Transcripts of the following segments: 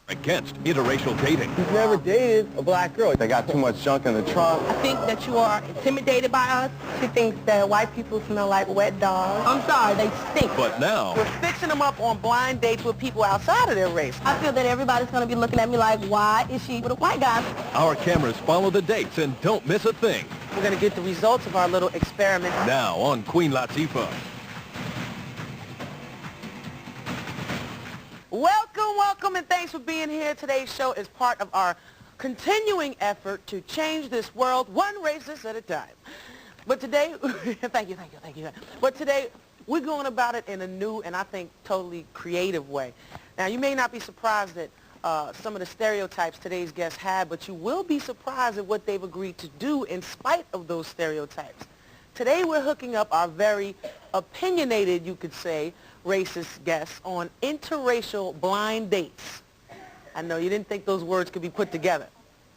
against interracial dating. He's never dated a black girl. They got too much junk in the trunk. I think that you are intimidated by us. She thinks that white people smell like wet dogs. I'm sorry, they stink. But now, we're fixing them up on blind dates with people outside of their race. I feel that everybody's going to be looking at me like, why is she with a white guy? our cameras follow the dates and don't miss a thing. We're going to get the results of our little experiment. Now on Queen Latifah. Welcome, and thanks for being here. Today's show is part of our continuing effort to change this world one racist at a time. But today, thank you. But today, we're going about it in a new and I think totally creative way. Now, you may not be surprised at some of the stereotypes today's guests had, but you will be surprised at what they've agreed to do in spite of those stereotypes. Today, we're hooking up our very opinionated, you could say, racist guests on interracial blind dates. I know you didn't think those words could be put together,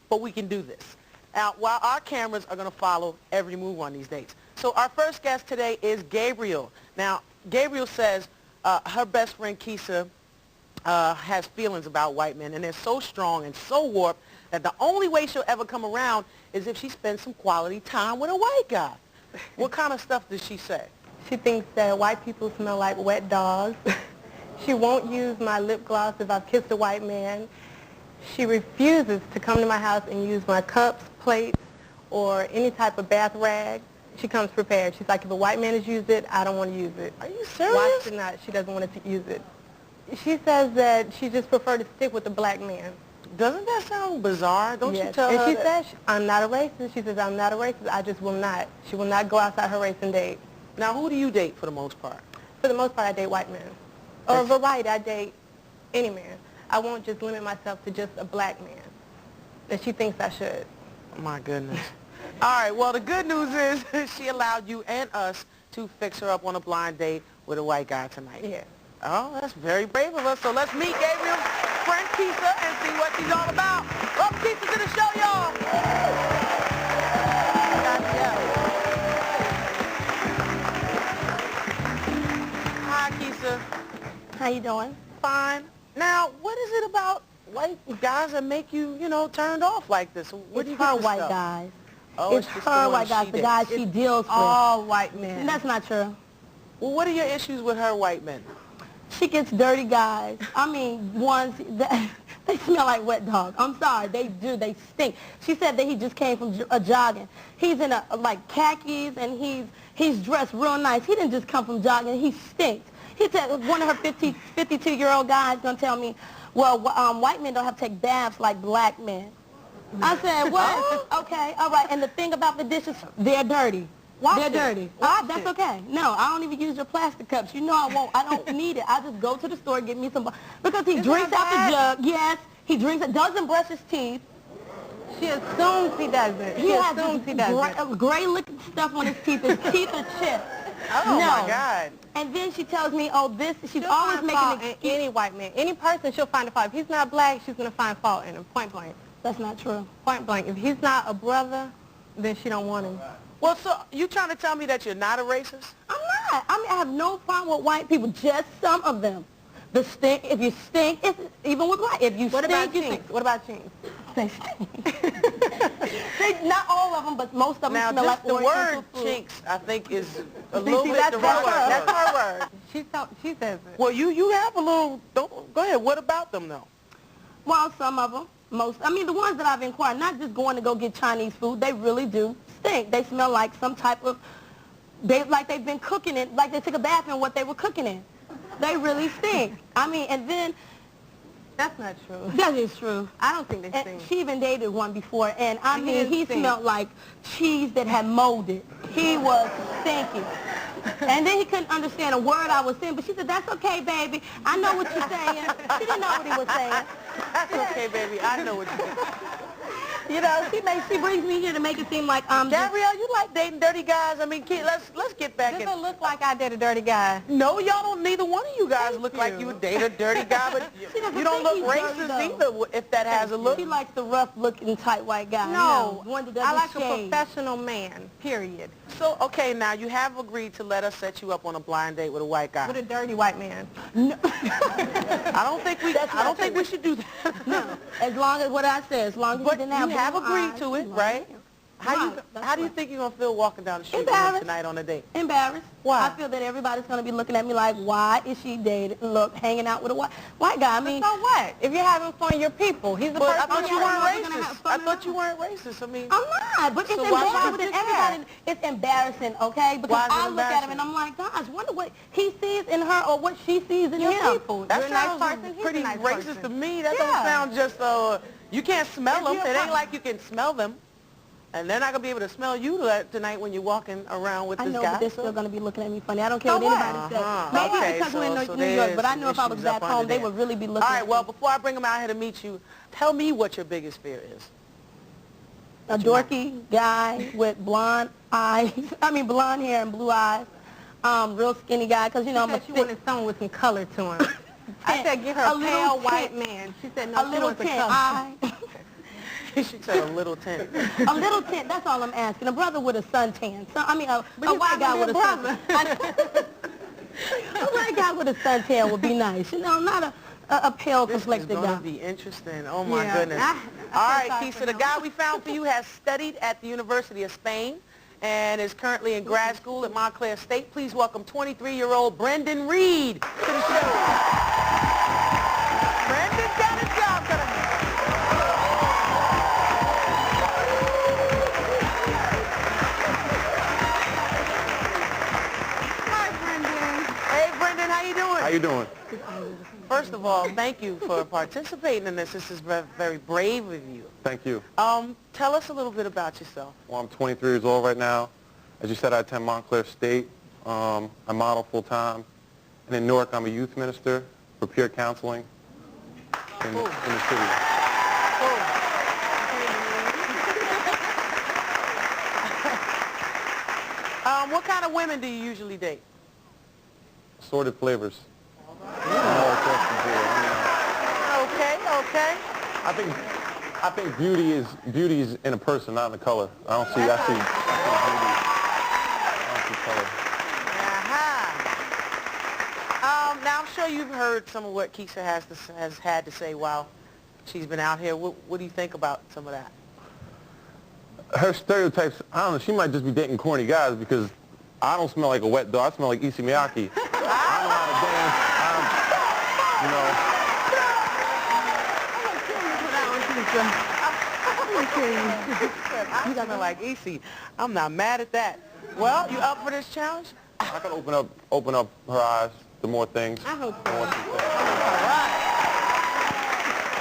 but we can do this. Now, while our cameras are going to follow every move on these dates. So our first guest today is Gabriel. Now, Gabriel says her best friend Keisha has feelings about white men, and they're so strong and so warped that the only way she'll ever come around is if she spends some quality time with a white guy. What kind of stuff does she say? She thinks that white people smell like wet dogs. She won't use my lip gloss if I've kissed a white man. She refuses to come to my house and use my cups, plates, or any type of bath rag. She comes prepared. She's like, if a white man has used it, I don't want to use it. Are you serious? Why should not? She doesn't want to use it. She says that she just prefers to stick with the black man. Doesn't that sound bizarre? Don't Yes. you tell and her she that? says, I'm not a racist. She says, I'm not a racist. I just will not. She will not go outside her race and date. Now, who do you date for the most part? For the most part, I date white men. Or a variety, I date any man. I won't just limit myself to just a black man. And she thinks I should. My goodness. All right, well, the good news is she allowed you and us to fix her up on a blind date with a white guy tonight. Yeah. Oh, that's very brave of us. So let's meet Gabriel's friend Keisha and see what she's all about. Welcome Keisha to the show, y'all. Hi, Keisha. How you doing? Fine. Now, what is it about white guys that make you, turned off like this? Where do you It's her get this white stuff? guys. Oh, It's just her the white guys, the guys she deals with. All white men. And that's not true. Well, what are your issues with her white men? She gets dirty guys. I mean, ones that they smell like wet dogs. I'm sorry, they do. They stink. She said that he just came from jogging. He's in like khakis and he's dressed real nice. He didn't just come from jogging. He stinks. He said one of her 52-year-old guys gonna tell me, well, white men don't have to take baths like black men. I said, what? Okay, all right. And the thing about the dishes, they're dirty. They're dirty. That's okay. No, I don't even use your plastic cups. You know I won't. I don't need it. I just go to the store and get me some. Because he drinks out the jug. Yes, he drinks it. Doesn't brush his teeth. She assumes he doesn't. He has gray looking stuff on his teeth. His teeth are chipped. Oh, my God. And then she tells me, oh, she's She'll always find making fault an in any white man. Any person, she'll find a fault. If he's not black, she's going to find fault in him, point blank. That's not true. Point blank. If he's not a brother, then she don't want him. Well, so you trying to tell me that you're not a racist? I'm not. I mean, I have no problem with white people, just some of them. The stink, if you stink, it's even with white. If you stink, you stink. What about chinks? They stink. Not all of them, but most of them Now, smell like the Oriental word food. chinks, I think, is a little bit That's derogatory. her word. That's her word. She says it. Well, you have a little, go ahead. What about them, though? Well, some of them. I mean, the ones that I've inquired, not just going to go get Chinese food, they really do stink. They smell like some type of, like they've been cooking it, like they took a bath in what they were cooking in. They really stink. I mean, and then... That's not true. That is true. I don't think they And stink. she even dated one before, and I And mean, he smelled like cheese that had molded. He was stinky. And then he couldn't understand a word I was saying, but she said, that's okay, baby. I know what you're saying. She didn't know what he was saying. That's okay, baby. I know what you're saying. You know, she brings me here to make it seem like I'm just... Gabrielle, you like dating dirty guys? I mean, let's get back in. Doesn't look like I date a dirty guy. No, y'all don't. Neither one of you guys look like you would date a dirty guy, but you don't look racist either. If that has a look. She likes the rough-looking, tight white guy. No, one that I like doesn't a shave. professional man, period. So, okay, now you have agreed to let us set you up on a blind date with a white guy. With a dirty white man. No. I don't think we should do that. No, as long as what I said, as long as But you didn't have you have blue agreed eyes, to it, no. right? How do you Right, think you're gonna feel walking down the street with him Embarrassed. tonight on a date? Embarrassed. Why? I feel that everybody's going to be looking at me like, why is she hanging out with a white guy? I mean, So what? If you're having fun, you're people. He's the But I person. thought you yeah, weren't we're gonna have racist. fun I and thought you all. weren't racist. I mean, I'm not, but it's So why embarrassing. would you Everybody, it's embarrassing, okay? Because Why is it I look at him embarrassing? and I'm like, gosh, wonder what he sees in her or what she sees in You're him. people. that You're a nice sounds person. He's pretty a nice racist person. to me. That Yeah. don't sound just you can't smell them. you're It ain't fine. like you can smell them. And they're not gonna be able to smell you tonight when you're walking around with I this know, guy. but they're still going to be looking at me funny. I don't care So what what? anybody says. Uh-huh. Maybe Okay, because we're in so New York, but I know there's if I was issues back up home, under they there. would really be looking All right, at well, me. before I bring them out here to meet you, tell me what your biggest fear is. A dorky guy with blonde eyes, blonde hair and blue eyes, real skinny guy, because, you know, I'm a She said she wanted someone with some color to him. I said get her a little pale white tint. man. She said a no, she little wants a tint color. eye. She said a little tint. A little tint, that's all I'm asking. A brother with a suntan. A he's white not guy gonna with be a a suntan. A white guy with a suntan would be nice. You know, not a pale, This is complected going guy. to be interesting. Oh, my Yeah. goodness. I All feel right, sorry Keisha, for the him. guy we found for you has studied at the University of Spain and is currently in grad school at Montclair State. Please welcome 23-year-old Brendan Reed to the show. Brendan's got a job coming. Hi, Brendan. Hey, Brendan, how you doing? How you doing? First of all, thank you for participating in this. This is very brave of you. Thank you. Tell us a little bit about yourself. Well, I'm 23 years old right now. As you said, I attend Montclair State. I model full-time. And in Newark, I'm a youth minister for peer counseling in the city. What kind of women do you usually date? Assorted flavors. All across the board. Okay. I think beauty is in a person, not in the color. I see beauty. I don't see color. Now I'm sure you've heard some of what Keisha has had to say while she's been out here. What do you think about some of that? Her stereotypes, I don't know, she might just be dating corny guys because I don't smell like a wet dog. I smell like Issey Miyake. I know how to dance. I smell like Issey. I'm not mad at that. Well, you up for this challenge? I can open up her eyes to more things. I hope so. More things.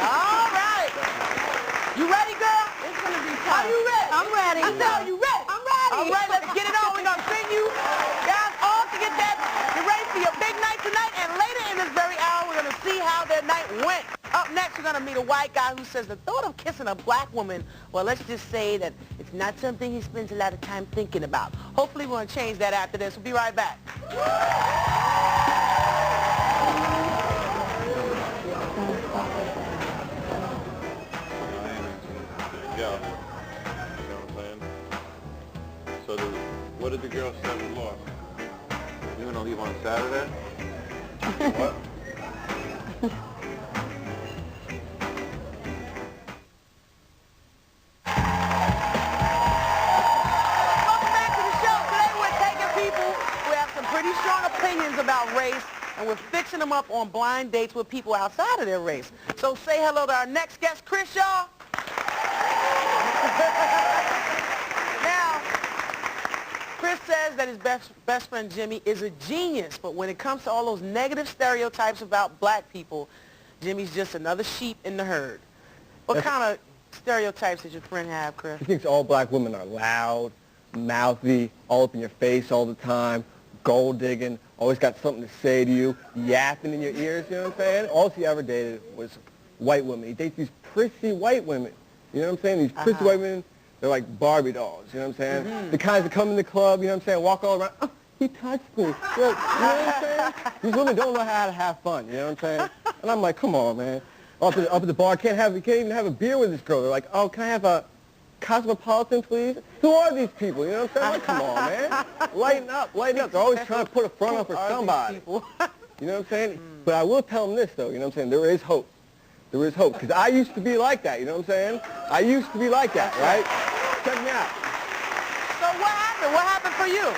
All right. You ready, girl? It's going to be tough. Are you ready? I'm ready. I said, are you ready? I'm ready. All right, let's get it on. We're going to send you guys all to get that. You're ready for your big night tonight, and later in this very hour, we're going to see how their night went. Up next, we're going to meet a white guy who says the thought of kissing a black woman, well, let's just say that it's not something he spends a lot of time thinking about. Hopefully, we're going to change that after this. We'll be right back. Yeah. You know what I'm saying? So what did the girl say we lost? You gonna leave on Saturday? What? Welcome back to the show. Today we're taking people who have some pretty strong opinions about race, and we're fixing them up on blind dates with people outside of their race. So say hello to our next guest, Chris, y'all. Now, Chris says that his best friend Jimmy is a genius, but when it comes to all those negative stereotypes about black people, Jimmy's just another sheep in the herd. What kind of stereotypes does your friend have, Chris? He thinks all black women are loud, mouthy, all up in your face all the time, gold digging, always got something to say to you, yapping in your ears, you know what I'm saying? All he ever dated was white women. He dates these prissy white women. You know what I'm saying? These pretty white women, they're like Barbie dolls. You know what I'm saying? The kinds that come in the club, you know what I'm saying, walk all around. Oh, he touched me. You know what I'm saying? These women don't know how to have fun. You know what I'm saying? And I'm like, come on, man. Up at the bar, can't even have a beer with this girl. They're like, oh, can I have a Cosmopolitan, please? Who are these people? You know what I'm saying? Like, come on, man. Lighten up, lighten up. They're always trying to put a front on for somebody. You know what I'm saying? But I will tell them this, though. You know what I'm saying? There is hope. There is hope. Because I used to be like that. You know what I'm saying? I used to be like that, right? Check me out. So what happened? What happened for you?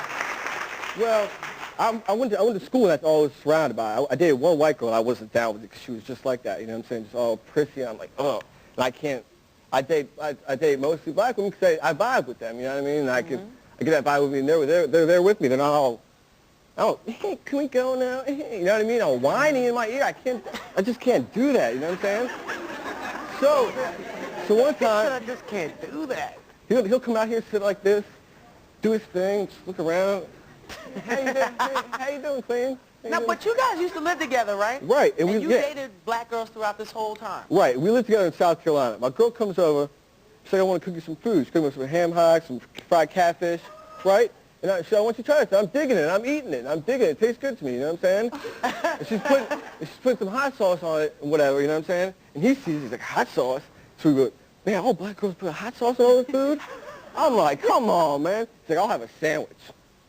Well, I went to school and that's all I was surrounded by. I dated one white girl I wasn't down with because she was just like that. You know what I'm saying? Just all prissy. And I'm like, oh. And I can't. I date mostly black women because I vibe with them. You know what I mean? And I get that vibe with me, and they're there with me. They're not all, oh, hey, can we go now? You know what I mean? All whiny in my ear. I just can't do that. You know what I'm saying? So one time, I just can't do that. he'll come out here, sit like this, do his thing, just look around. How you doing, Queen? Now, but you guys used to live together, right? Right. And you dated black girls throughout this whole time. Right. We lived together in South Carolina. My girl comes over. She's like, I want to cook you some food. She cooks me some ham hocks, some fried catfish, right? And I said, I want you to try it. I'm digging it. I'm eating it. I'm digging it. It tastes good to me. You know what I'm saying? And she's putting some hot sauce on it and whatever. You know what I'm saying? And he sees it. He's like, hot sauce? So we go, man, all black girls put hot sauce on all the food? I'm like, come on, man. He's like, I'll have a sandwich.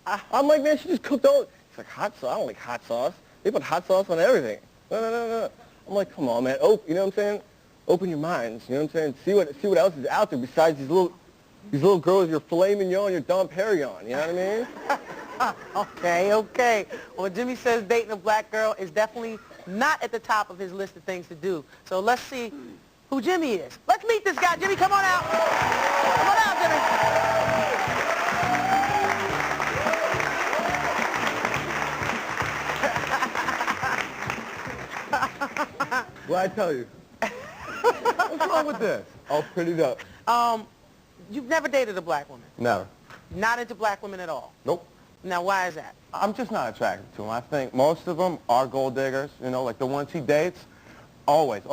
I'm like, man, she just cooked all. He's like, hot sauce? I don't like hot sauce. They put hot sauce on everything. No. I'm like, come on, man. You know what I'm saying? Open your minds. You know what I'm saying? See what else is out there besides these little girls, your filet mignon, your Dom Perignon. You know what I mean? Okay. Well, Jimmy says dating a black girl is definitely not at the top of his list of things to do. So let's see who Jimmy is. Let's meet this guy. Jimmy, come on out. Come on out, Jimmy. What'd I tell you? What's wrong with this? All prettied up. You've never dated a black woman? Never. Not into black women at all? Nope. Now, why is that? I'm just not attracted to them. I think most of them are gold diggers. You know, like the ones he dates. Always.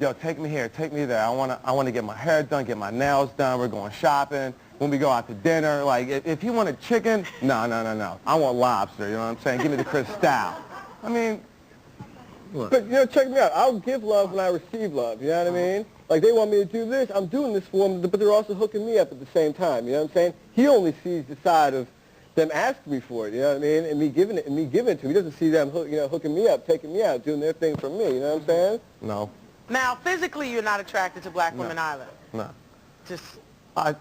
Yo, take me here, take me there. I want to get my hair done, get my nails done. We're going shopping. When we go out to dinner, like if he wanted chicken, no. I want lobster. You know what I'm saying? Give me the Cristal. I mean. But, you know, check me out. I'll give love when I receive love, you know what I mean? Like, they want me to do this, I'm doing this for them, but they're also hooking me up at the same time, you know what I'm saying? He only sees the side of them asking me for it, you know what I mean? And me giving it to him. He doesn't see them, hooking me up, taking me out, doing their thing for me, you know what I'm saying? No. Now, physically, you're not attracted to black women either? No. Just... I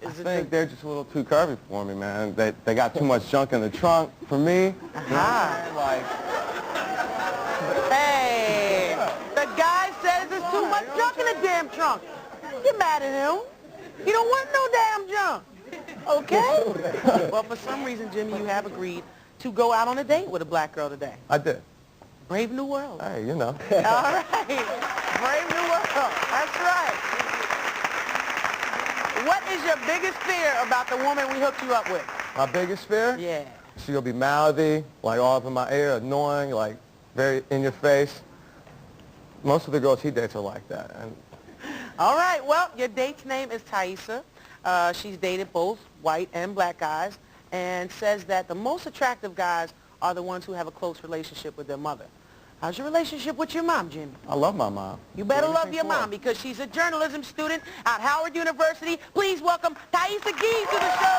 think they're just a little too curvy for me, man. They got too much junk in the trunk for me. Hey, the guy says there's too much junk in the damn trunk. Don't get mad at him. You don't want no damn junk. Okay? Well, for some reason, Jimmy, you have agreed to go out on a date with a black girl today. I did. Brave new world. Hey, you know. All right. Brave new world. That's right. What is your biggest fear about the woman we hooked you up with? My biggest fear? Yeah. She'll be mouthy, like all up in my ear, annoying, like very in your face. Most of the girls he dates are like that. And all right, well, your date's name is Thaisa. She's dated both white and black guys and says that the most attractive guys are the ones who have a close relationship with their mother. How's your relationship with your mom, Jimmy? I love my mom. You better love your mom because she's a journalism student at Howard University. Please welcome Thaisa Gees to the show.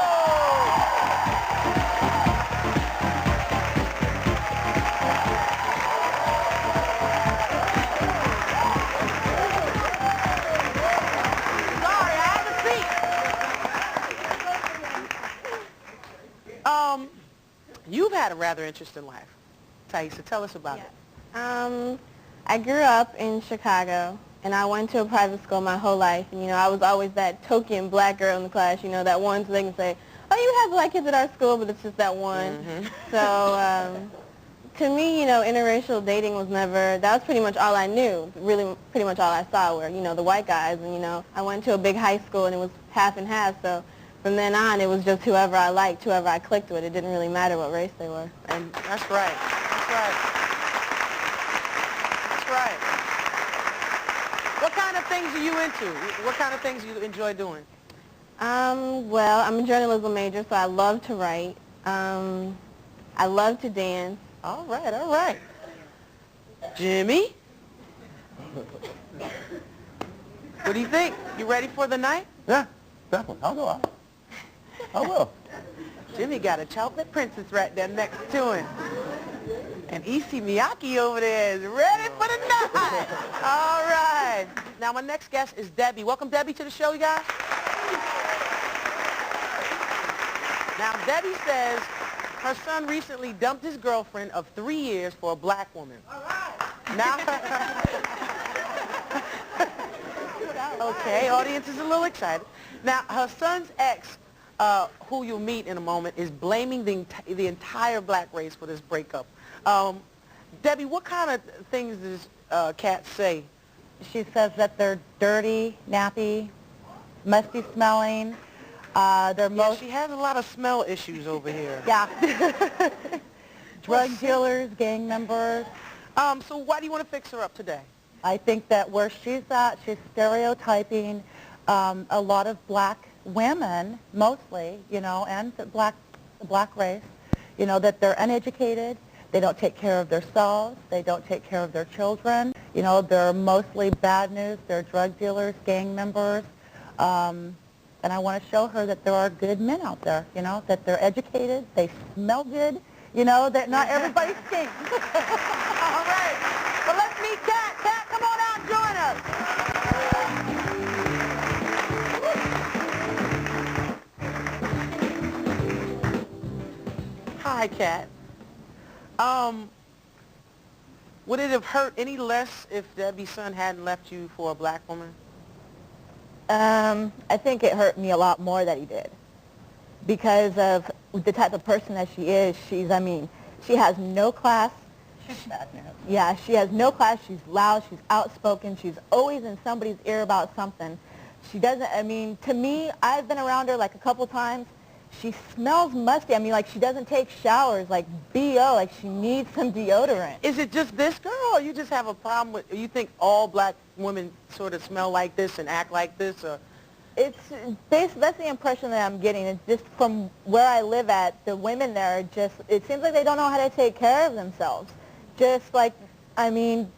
You've had a rather interesting life. Thaisa, tell us about it. I grew up in Chicago, and I went to a private school my whole life. And, I was always that token black girl in the class, that one so they can say, oh, you have black kids at our school, but it's just that one. Mm-hmm. So to me, interracial dating was never, that was pretty much all I knew. Really, pretty much all I saw were, the white guys. And, I went to a big high school, and it was half and half. So from then on, it was just whoever I liked, whoever I clicked with. It didn't really matter what race they were. And that's right. That's right. That's right. What kind of things are you into? What kind of things do you enjoy doing? Well, I'm a journalism major, so I love to write. I love to dance. All right, all right. Jimmy? What do you think? You ready for the night? Yeah, definitely. I'll go out. I will. Jimmy got a chocolate princess right there next to him. And Issey Miyake over there is ready for the night. All right. Now my next guest is Debbie. Welcome Debbie to the show, you guys. Now Debbie says her son recently dumped his girlfriend of 3 years for a black woman. All right. Now, okay, audience is a little excited. Now her son's ex, who you'll meet in a moment, is blaming the entire black race for this breakup. Debbie, what kind of things does Kat say? She says that they're dirty, nappy, musty smelling. Yeah, she has a lot of smell issues over here. Yeah. Drug dealers, gang members. So why do you want to fix her up today? I think that where she's at, she's stereotyping a lot of black women, mostly, you know, and the black race, you know, that they're uneducated. They don't take care of themselves. They don't take care of their children. You know, they're mostly bad news. They're drug dealers, gang members. And I want to show her that there are good men out there, you know, that they're educated, they smell good, you know, that not everybody stinks. All right. Well, let's meet Kat. Kat, come on out and join us. Hi, Kat. Would it have hurt any less if Debbie's son hadn't left you for a black woman? I think it hurt me a lot more that he did because of the type of person that she is. I mean, she has no class. She's bad news. Yeah, she has no class. She's loud. She's outspoken. She's always in somebody's ear about something. She doesn't, I mean, to me, I've been around her like a couple times. She smells musty. I mean, like she doesn't take showers, like B.O., like she needs some deodorant. Is it just this girl, or you just have a problem with, you think all black women sort of smell like this and act like this, or? That's the impression that I'm getting. It's just from where I live at, the women there are just, it seems like they don't know how to take care of themselves. Just like, I mean,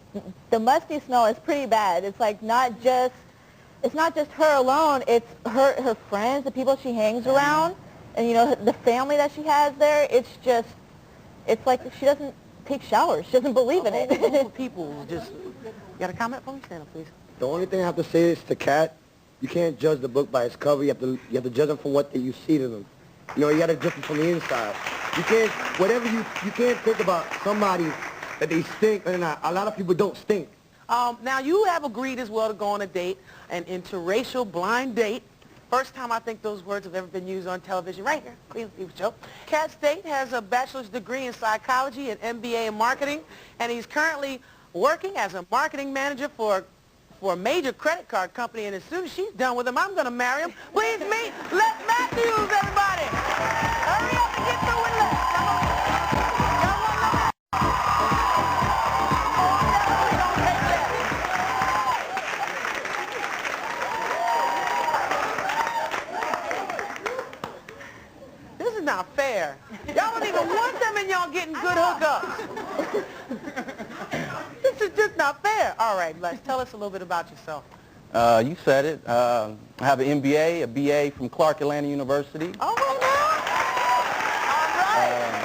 the musty smell is pretty bad. It's like it's not just her alone, it's her friends, the people she hangs around. And, you know, the family that she has there, it's like she doesn't take showers. She doesn't believe in it. People just, you got a comment for me? Stand up, please. The only thing I have to say is to Kat, you can't judge the book by its cover. You have to judge them from what you see to them. You know, you got to judge them from the inside. You can't, you can't think about somebody that they stink, and a lot of people don't stink. Now, you have agreed as well to go on a date, an interracial blind date. First time I think those words have ever been used on television, right here, Queen Latifah Show. Kat State has a bachelor's degree in psychology and MBA in marketing, and he's currently working as a marketing manager for a major credit card company, and as soon as she's done with him, I'm going to marry him. Please meet Les Matthews, everybody. Hurry up and get through with Les. Come on. Y'all want to know? Oh, definitely don't take that. This is not fair. Y'all don't even want them and y'all getting good hookups. This is just not fair. All right, Les, tell us a little bit about yourself. You said it. I have an MBA, a BA from Clark Atlanta University. All right now. All right.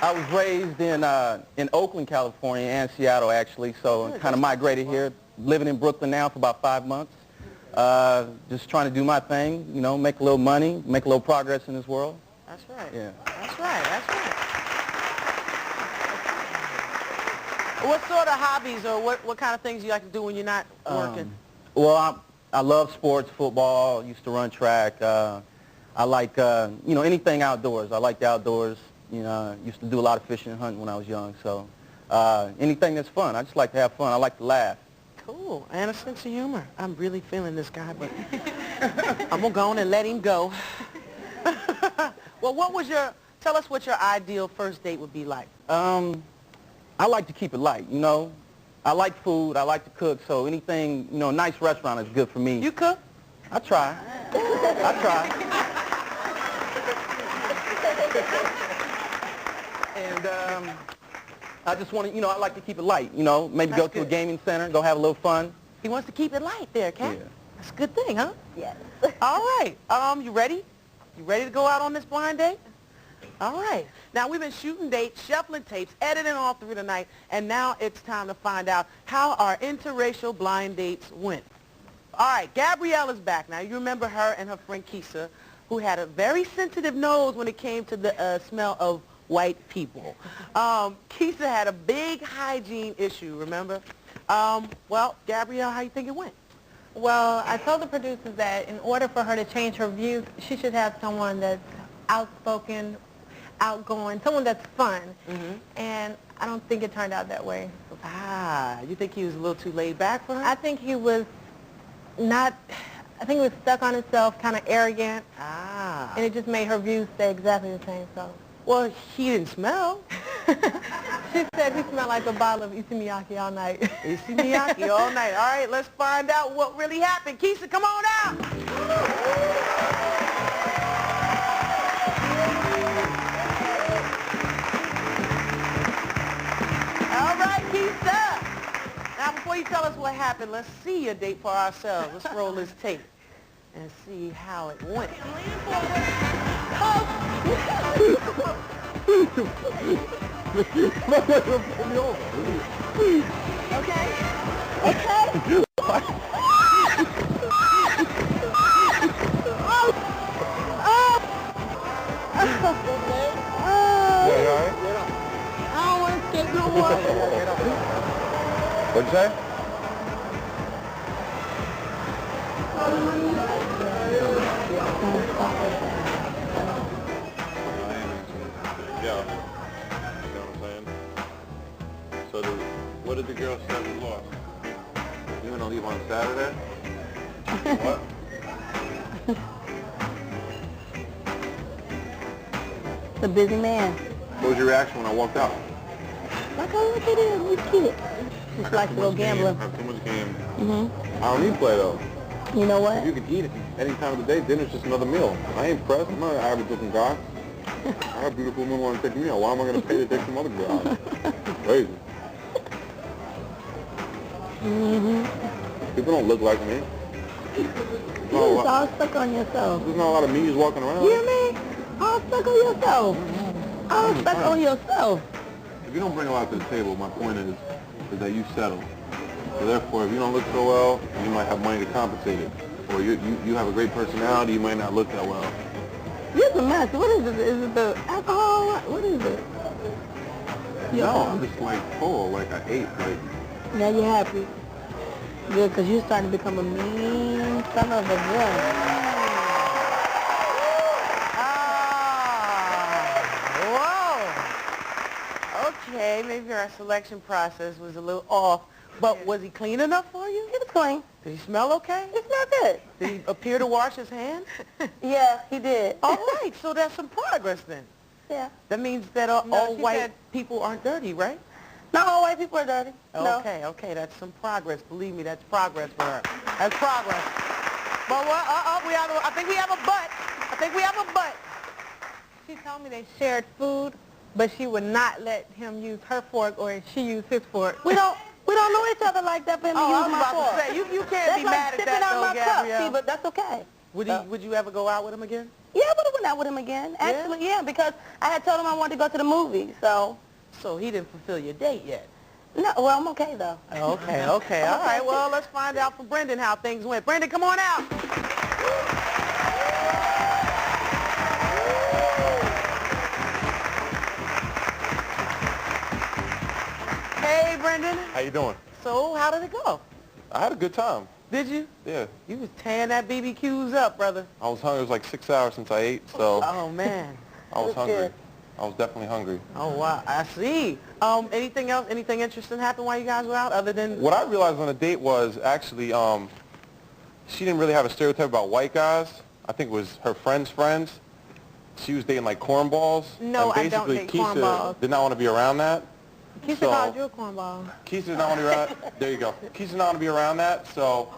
I was raised in Oakland, California, and Seattle, actually, so kind of migrated here. Living in Brooklyn now for about 5 months. Just trying to do my thing, you know, make a little money, make a little progress in this world. That's right. Yeah. That's right. That's right. What sort of hobbies or what kind of things you like to do when you're not working? Well, I love sports, football, used to run track. I like, you know, anything outdoors. I like the outdoors. You know, used to do a lot of fishing and hunting when I was young. So anything that's fun. I just like to have fun. I like to laugh. Cool. And a sense of humor. I'm really feeling this guy, but I'm going to go on and let him go. Well, tell us what your ideal first date would be like. I like to keep it light, you know. I like food. I like to cook. So anything, you know, nice restaurant is good for me. You cook? I try. I try. And I just want to, you know, I like to keep it light. You know, maybe That's go to a good. gaming center, go have a little fun. He wants to keep it light there, Kat. Yeah. That's a good thing, huh? Yes. All right. You ready? You ready to go out on this blind date? All right. Now, we've been shooting dates, shuffling tapes, editing all through the night, and now it's time to find out how our interracial blind dates went. All right, Gabrielle is back. Now, you remember her and her friend Keisha, who had a very sensitive nose when it came to the smell of white people. Keisha had a big hygiene issue, remember? Well, Gabrielle, how you think it went? Well, I told the producers that in order for her to change her views, she should have someone that's outspoken, outgoing, someone that's fun. And I don't think it turned out that way. Ah, you think he was a little too laid back for her? I think he was not, I think he was stuck on himself, kind of arrogant, Ah. and it just made her views stay exactly the same, so. Well, he didn't smell. She said he smelled like a bottle of Isimiyaki all night. Isimiyaki all night. All right, let's find out what really happened. Keisha, come on out. All right, Keisha. Now, before you tell us what happened, let's see your date for ourselves. Let's roll this tape and see how it went. I don't want to skate no more. What'd you say? Yeah. You know what I'm saying? So what did the girl say we lost? You gonna leave on Saturday? What? The busy man. What was your reaction when I walked out? Like, oh, look at him. He's cute. Just like a little gambler. I have too much game. I don't need play though. You know If what? you can eat it any time of the day, dinner's just another meal. I ain't pressed. I'm not an average looking guy. I have beautiful women want to take me out. Why am I going to pay to take some other girl out? Crazy. People don't look like me. You're just all stuck on yourself. There's not a lot of me's walking around. You hear me? All stuck on yourself. All stuck on yourself. If you don't bring a lot to the table, my point is that you settle. So therefore, if you don't look so well, you might have money to compensate it. Or you have a great personality, you might not look that well. You're a mess. What is it? Is it the alcohol? What is it? No, I'm just like full, like I ate, like. Now you're happy. Good, because you're starting to become a mean son of a gun. Whoa. Okay, maybe our selection process was a little off, but was he clean enough for you? He was clean. Did he smell okay? He smelled good. Did he appear to wash his hands? Yeah, he did. All right, so that's some progress then. Yeah. That means that all she white said- people aren't dirty, right? Not all white people are dirty. No. Okay, that's some progress. Believe me, that's progress for her. That's progress. But what? I think we have a butt. I think we have a butt. She told me they shared food, but she would not let him use her fork or she use his fork. We don't know each other like that for him to I use was my about fork. to say, you can't That's be like mad at sipping that out though, my cup. Gabrielle. See, but that's okay. Would you ever go out with him again? Yeah, I would have went out with him again. Actually, yeah, because I had told him I wanted to go to the movie, so. So he didn't fulfill your date yet. No, well, I'm okay, though. Okay. All right, well, let's find out from Brendan how things went. Brendan, come on out. Hey, Brendan. How you doing? So, how did it go? I had a good time. Did you? Yeah. You was tearing that BBQs up, brother. I was hungry. It was like 6 hours since I ate, so Oh, man. I was That's hungry. good. I was definitely hungry. Oh, wow. I see. Anything else, anything interesting happened while you guys were out other than... What I realized on the date was actually she didn't really have a stereotype about white guys. I think it was her friends' friends. She was dating like cornballs. No, and I don't basically date Keisha cornballs. did not want to be around that. Keisha So- called you a cornball. Keisha did not want to be around. There you go. Keisha did not want to be around that. So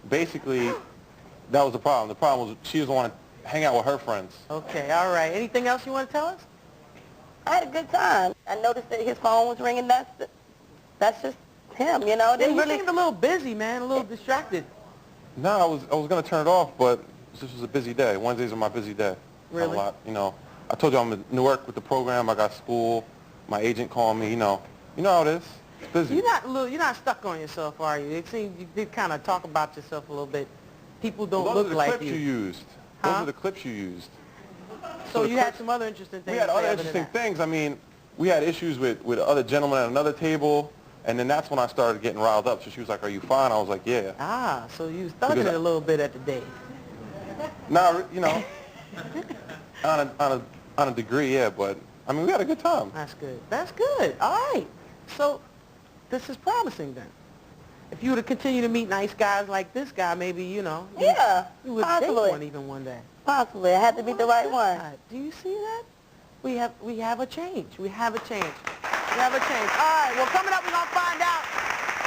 basically, that was the problem. The problem was she doesn't want to hang out with her friends. Okay, all right. Anything else you want to tell us? I had a good time. I noticed that his phone was ringing. That's just him, you know. Yeah, Didn't you really. seemed a little busy, man, a little distracted. No, I was going to turn it off, but this was a busy day. Wednesdays are my busy day. Really? A lot, you know. I told you I'm in Newark with the program. I got school. My agent called me. You know how it is. It's busy. You're not stuck on yourself, are you? It seems you did kind of talk about yourself a little bit. People don't Those look are the like clips you. you used. Huh? Those are the clips you used. So the you had clips- some other interesting things. We had to say other other than interesting that. things. I mean, we had issues with other gentlemen at another table, and then that's when I started getting riled up. So she was like, "Are you fine?" I was like, "Yeah." Ah, so you was thugging Because it a little bit at the date. Now, you know, on a degree, yeah. But I mean, we had a good time. That's good. That's good. All right. So this is promising then. If you were to continue to meet nice guys like this guy, maybe, Yeah, you would possibly. date one even one day. Possibly. I had to be the right one. God, do you see that? We have a change. We have a change. We have a change. All right. Well, coming up, we're going to find out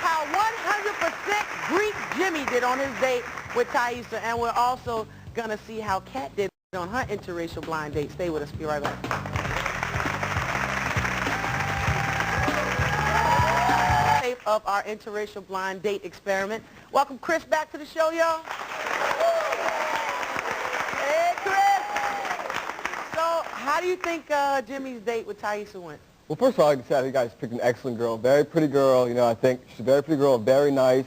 how 100% Greek Jimmy did on his date with Thaisa, and we're also going to see how Kat did on her interracial blind date. Stay with us. Be right back. Of our interracial blind date experiment. Welcome Chris back to the show, y'all. Hey, Chris. So, how do you think Jimmy's date with Thaisa went? Well, first of all, I'd say I think you guys picked an excellent girl, very pretty girl. I think she's a very pretty girl, very nice.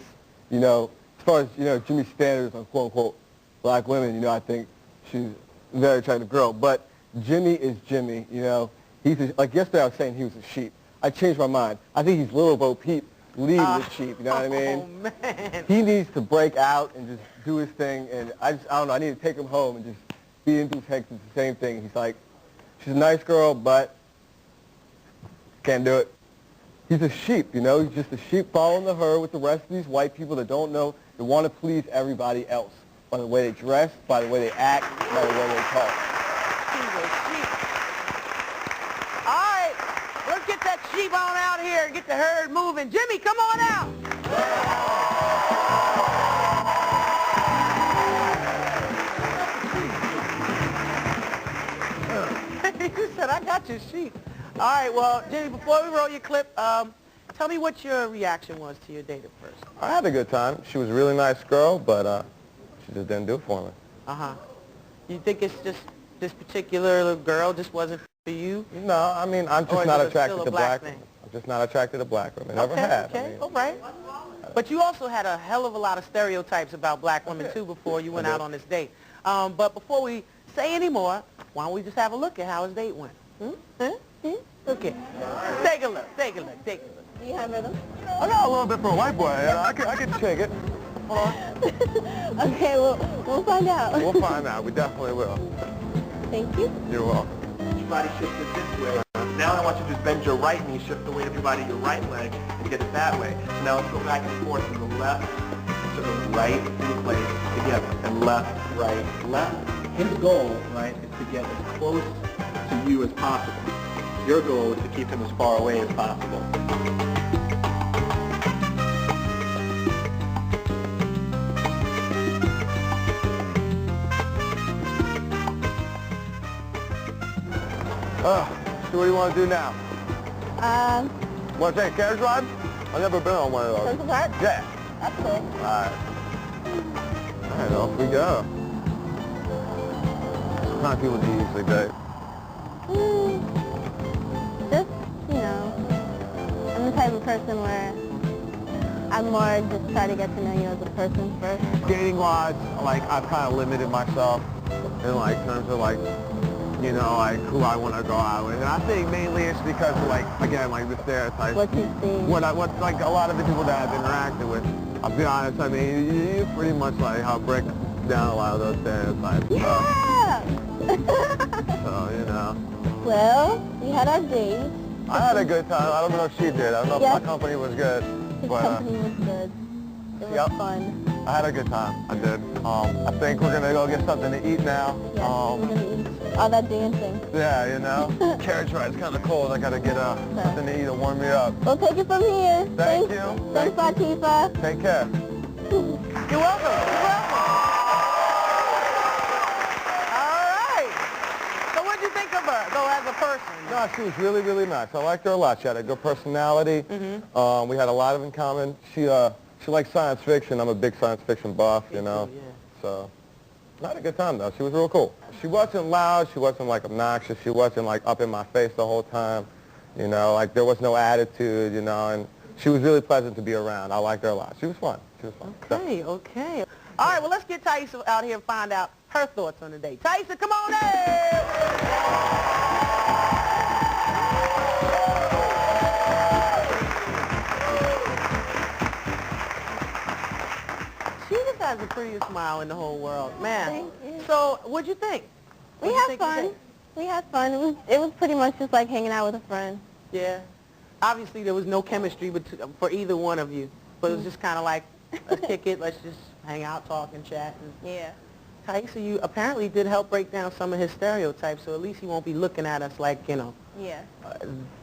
As far as, Jimmy's standards on quote-unquote black women, I think she's a very attractive girl. But Jimmy is Jimmy, He's like yesterday I was saying he was a sheep. I changed my mind. I think he's Little Bo Peep leading the sheep, you know what I mean? Oh, man. He needs to break out and just do his thing, and I don't know, I need to take him home and just beat into his head 'cause it's the same thing. He's like, she's a nice girl, but can't do it. He's a sheep, He's just a sheep following the herd with the rest of these white people that don't know, that want to please everybody else by the way they dress, by the way they act, by the way they talk. He's a sheep. All right, let's get that sheep on out here and get the herd moving. Jimmy, come on out. You said, I got your sheep. All right, well, Jimmy, before we roll your clip, tell me what your reaction was to your date at first. I had a good time. She was a really nice girl, but she just didn't do it for me. Uh-huh. You think it's just this particular little girl just wasn't for you? No, I mean, I'm Or just is not it attracted still a to black black thing? I'm just not attracted to black women. Never have. Okay, I mean, all right. But you also had a hell of a lot of stereotypes about black women, too, before you went out on this date. But before we say any more, why don't we just have a look at how his date went? Okay. Take a look. Do you have rhythm? I got a little bit for a white boy. I can take it. Hold on. Okay, we'll find out. We'll find out. We definitely will. Thank you. You're welcome. Your body shifted this way. Now I want you to just bend your right knee, shift the weight of your body to your right leg, and get it that way. So now let's go back and forth from the left to the right in place together. And left, right, left. His goal, right, is to get as close to you as possible. Your goal is to keep him as far away as possible. So what do you want to do now? Want to take a carriage ride? I've never been on one of those. Central Park? Yeah. That's cool. All right. All right, off we go. What kind of people do you usually date? Just, I'm the type of person where I'm more just try to get to know you as a person first. Dating-wise, I've kind of limited myself in terms of who I want to go out with. And I think mainly it's because of again, the stereotypes. What you see. What a lot of the people that I've interacted with. I'll be honest, I mean, you pretty much how break down a lot of those stereotypes. Yeah! So, Well, we had our date. I had a good time. I don't know if she did. I don't know if Yes. my company was good. His But company was good. It was fun. I had a good time. I did. I think we're gonna go get something to eat now. Yeah, we're going to eat. All that dancing. Yeah, you know. Carriage ride's kind of cold. I gotta get something to eat to warm me up. We'll take it from here. Thank Thanks. you. Thanks, Latifah. Take care. You're welcome. You're welcome. All right. So what did you think of her, though, as a person? No, she was really, really nice. I liked her a lot. She had a good personality. We had a lot of in common. She likes science fiction. I'm a big science fiction buff, you know. Yeah. So, I had a good time, though. She was real cool. She wasn't loud. She wasn't, like, obnoxious. She wasn't, like, up in my face the whole time. You know, like, there was no attitude, you know, and she was really pleasant to be around. I liked her a lot. She was fun. She was fun. Okay, okay. All right, well, let's get Taisha out here and find out her thoughts on the date. Taisha, come on in! She just has the prettiest smile in the whole world. Man. Thank you. So, what'd you think? We What'd you had think of the fun. date? We had fun. It was pretty much just like hanging out with a friend. Yeah. Obviously, there was no chemistry for either one of you. But it was just kind of like, let's kick it, let's just hang out, talk, and chat. And Yeah. Taisha, you apparently did help break down some of his stereotypes, so at least he won't be looking at us like, you know, Yeah.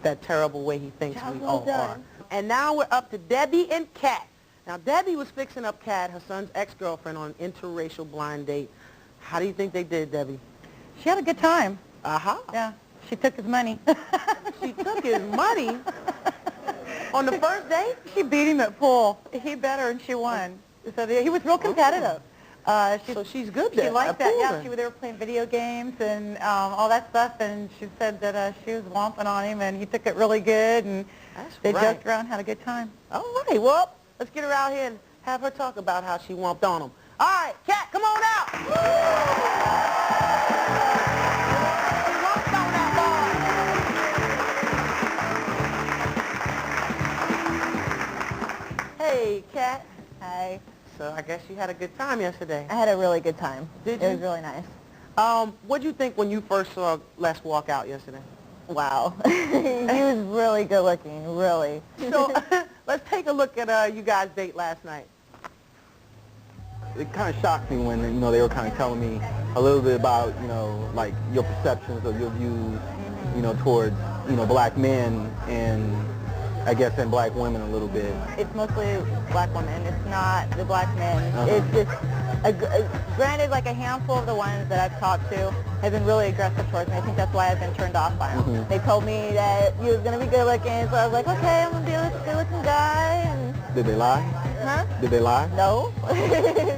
that terrible way he thinks Job we well all are. done. And now we're up to Debbie and Kat. Now, Debbie was fixing up Kat, her son's ex-girlfriend, on an interracial blind date. How do you think they did, Debbie? She had a good time. Uh-huh. Yeah. She took his money. She took his money on the first date? She beat him at pool. He bet her and she won. So he was real competitive. So she's good She there. liked that. Approval. Yeah, they were playing video games and all that stuff. And she said that she was womping on him, and he took it really good. And That's they right. joked around, had a good time. All right, well, let's get her out here and have her talk about how she womped on him. All right, Kat, come on out. She womped on that boy. Hey, Kat. Hi. So I guess you had a good time yesterday. I had a really good time. Did It you? was really nice. What'd you think when you first saw Les walk out yesterday? Wow. He was really good looking, really. So let's take a look at you guys' date last night. It kind of shocked me when, you know, they were kind of telling me a little bit about, you know, like your perceptions or your views, you know, towards, you know, black men and I guess in black women a little bit. It's mostly black women. It's not the black men. Uh-huh. It's just, granted, like a handful of the ones that I've talked to have been really aggressive towards me. I think that's why I've been turned off by them. Mhm. They told me that you was going to be good looking, so I was like, okay, I'm going to be a good looking guy. And, Did they lie? huh? Did they lie? No.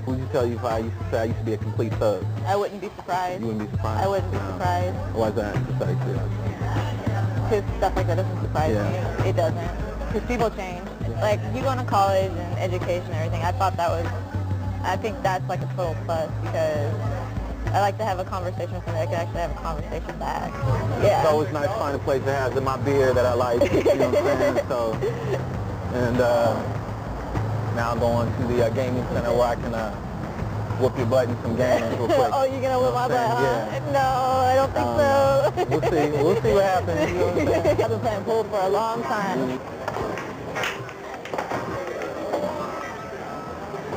Would you tell you if I used to say I used to be a complete thug? I wouldn't be surprised. You wouldn't be surprised? I wouldn't be No. surprised. Why is that? Just out of curiosity. Because stuff like that doesn't surprise Yeah. me. It doesn't. Because people change. Like, you go to college and education and everything, I thought that was, I think that's like a total plus because I like to have a conversation with somebody. I can actually have a conversation back. Yeah. It's always nice to find a place that has in my beer that I like, you know what I'm saying? So, and now I'm going to the gaming center where I can whoop your butt in some games real quick. Oh, you're going to whip my butt, huh? Yeah. No, I don't think so. We'll see. We'll see what happens. You know what I'm saying? I've been playing pool for a long time.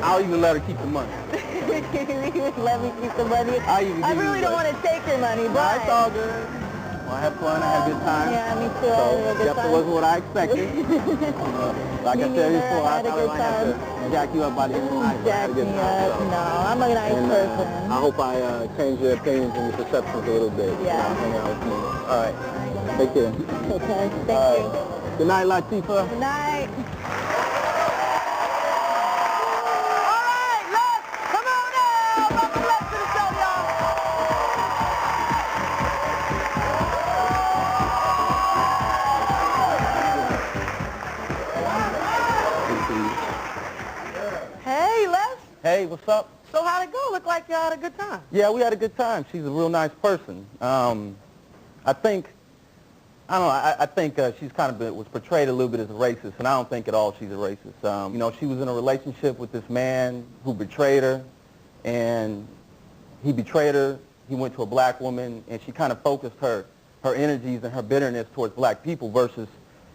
I'll even let her keep the money. You would let me keep the money. I even I give you really the don't want money. to take your money, No, but... it's all good. Well, I had fun. I had a good time. Yeah, me too. I So, had a good yep, time. it wasn't what I expected. Like I Me said neither. before, I I had a thought I good might have to jack you up by the end of the night. but I had Jack a good me time, up. so. No, I'm a nice And person. I hope I change your opinions and your perceptions a little bit. Yeah. Hang out with me. All right. Take care. Okay, thank All you. right. Good night, Latifah. Good night. All right, Les, come on out. Welcome Les to the show, y'all. Hey, Les. Hey, what's up? So how'd it go? Looked like y'all had a good time. Yeah, we had a good time. She's a real nice person. I think she's kind of was portrayed a little bit as a racist, and I don't think at all she's a racist. You know, she was in a relationship with this man who betrayed her, and he betrayed her. He went to a black woman, and she kind of focused her energies and her bitterness towards black people versus,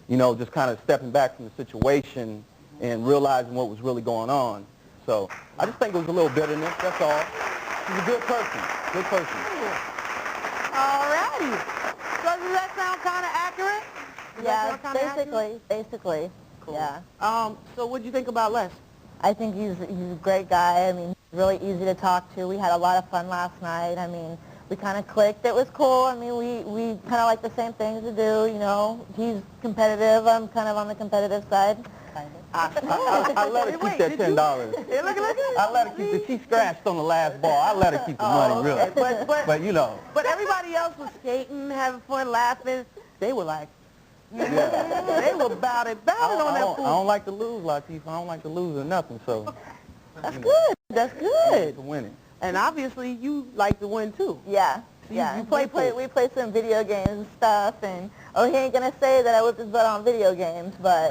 you know, just kind of stepping back from the situation and realizing what was really going on. So I just think it was a little bitterness, that's all. She's a good person, good person. All righty. So does that sound kind of accurate? Does that sound kinda accurate? Basically. Cool. Yeah. So what do you think about Les? I think he's a great guy. I mean, he's really easy to talk to. We had a lot of fun last night. I mean, we kind of clicked. It was cool. I mean, we kind of like the same things to do, you know. He's competitive. I'm kind of on the competitive side. I let her keep that $10. Hey, look. I let her keep it. She scratched on the last ball. I let her keep the money, really. But you know. But everybody else was skating, having fun, laughing. They were like, Yeah. they were about it on that pool. I don't like to lose, Latifah. I don't like to lose or nothing, so. That's good. That's good. To win it. And obviously you like to win too. Yeah. So yeah. you play pool. We play some video games and stuff, and he ain't gonna say that I whipped his butt on video games, but.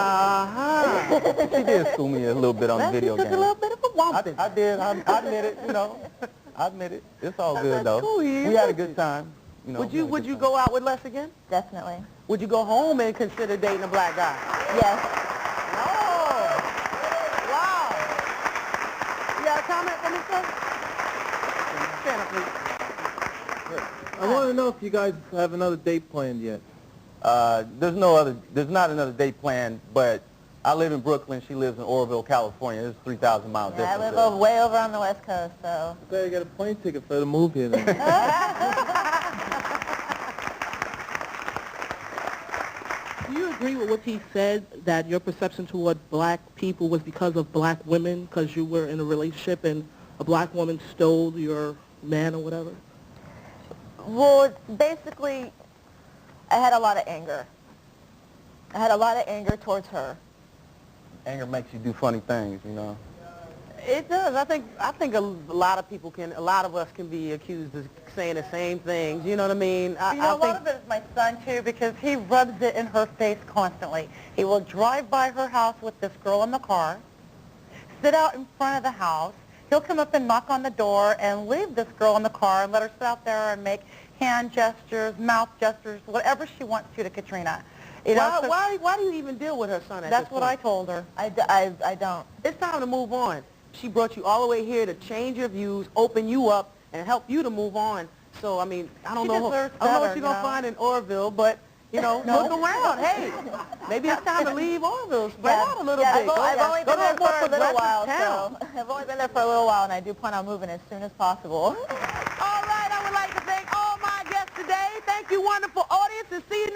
She did school me a little bit on the video games. games. A little bit of a womping. I did. I admit it. You know. I admit it. It's all good That's though. cool, we had a good time. You know. Would you go out with Les again? Definitely. Would you go home and consider dating a black guy? Yes. Oh. Wow. You got a comment from this one? Stand up, please. I want to know if you guys have another date planned yet. There's not another date planned, but I live in Brooklyn. She lives in Oroville, California. There's 3,000 miles Yeah, I difference. live way over on the West Coast, so. I better get a plane ticket for the move here then. Do you agree with what he said, that your perception toward black people was because of black women, because you were in a relationship and a black woman stole your man or whatever? Well, basically, I had a lot of anger. I had a lot of anger towards her. Anger makes you do funny things, you know. It does. I think a lot of us can be accused of saying the same things. You know what I mean? A lot of it is my son, too, because he rubs it in her face constantly. He will drive by her house with this girl in the car, sit out in front of the house. He'll come up and knock on the door and leave this girl in the car and let her sit out there and make hand gestures, mouth gestures, whatever she wants to Katrina. You know, Why do you even deal with her son at that's this what point? I told her. I don't. It's time to move on. She brought you all the way here to change your views, open you up, and help you to move on. So, I mean, I don't know what you're going to find in Oroville, but, you know, look around. Hey, maybe it's time to leave Oroville. Spread out a little bit. I've only been there for a little while, town. so I've only been there for a little while, and I do plan on moving as soon as possible. All right, I would like to thank all my guests today. Thank you, wonderful audience, and see you